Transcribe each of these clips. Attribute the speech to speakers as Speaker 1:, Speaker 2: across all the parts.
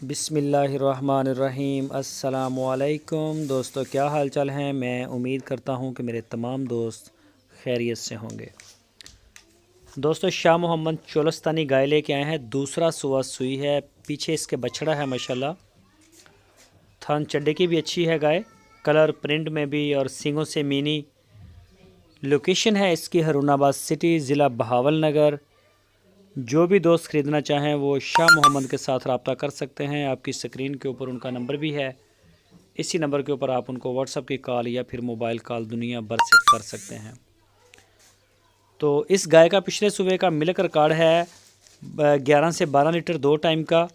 Speaker 1: بسم اللہ الرحمن الرحیم۔ السلام علیکم دوستو، کیا حال چال ہیں؟ میں امید کرتا ہوں کہ میرے تمام دوست خیریت سے ہوں گے۔ دوستو، شاہ محمد چولستانی گائے لے کے آئے ہیں، دوسرا سوا سوئی ہے، پیچھے اس کے بچڑا ہے ماشاءاللہ، تھن چڈے کی بھی اچھی ہے گائے، کلر پرنٹ میں بھی اور سینگوں سے مینی۔ لوکیشن ہے اس کی ہارون آباد سٹی، ضلع بہاول نگر۔ جو بھی دوست خریدنا چاہیں وہ شاہ محمد کے ساتھ رابطہ کر سکتے ہیں۔ آپ کی سکرین کے اوپر ان کا نمبر بھی ہے، اسی نمبر کے اوپر آپ ان کو واٹس ایپ کی کال یا پھر موبائل کال دنیا بھر سے کر سکتے ہیں۔ تو اس گائے کا پچھلے صوبے کا ملک ریکارڈ ہے 11 سے 12 لیٹر 2 ٹائم کا،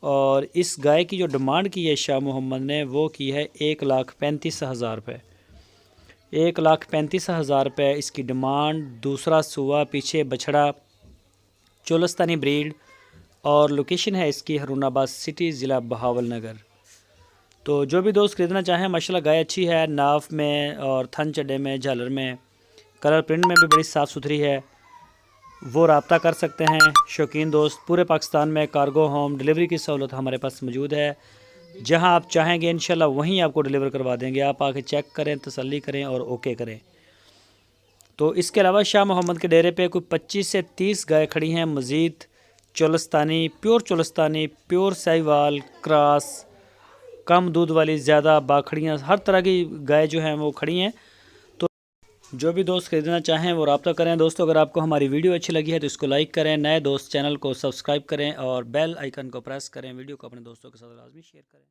Speaker 1: اور اس گائے کی جو ڈیمانڈ کی ہے شاہ محمد نے وہ کی ہے 1,35,000 روپے۔ 1,35,000 روپے اس کی ڈیمانڈ، دوسرا سوا، پیچھے بچھڑا، چولستانی بریڈ، اور لوکیشن ہے اس کی ہارون آباد سٹی، ضلع بہاول نگر۔ تو جو بھی دوست خریدنا چاہیں، ماشاءاللہ گائے اچھی ہے، ناف میں اور تھن چڈے میں، جھالر میں، کلر پرنٹ میں بھی بڑی صاف ستھری ہے، وہ رابطہ کر سکتے ہیں۔ شوقین دوست، پورے پاکستان میں کارگو ہوم ڈیلیوری کی سہولت ہمارے پاس موجود ہے، جہاں آپ چاہیں گے انشاءاللہ وہیں آپ کو ڈیلیور کروا دیں گے۔ آپ آ کے چیک کریں، تسلی کریں اور اوکے کریں۔ تو اس کے علاوہ شاہ محمد کے ڈیرے پہ کوئی 25 سے 30 گائے کھڑی ہیں مزید، چولستانی، پیور ساہیوال، کراس، کم دودھ والی، زیادہ باکھڑیاں، ہر طرح کی گائے جو ہیں وہ کھڑی ہیں۔ تو جو بھی دوست خریدنا چاہیں وہ رابطہ کریں۔ دوستو، اگر آپ کو ہماری ویڈیو اچھی لگی ہے تو اس کو لائک کریں، نئے دوست چینل کو سبسکرائب کریں اور بیل آئیکن کو پریس کریں، ویڈیو کو اپنے دوستوں کے ساتھ لازمی شیئر کریں۔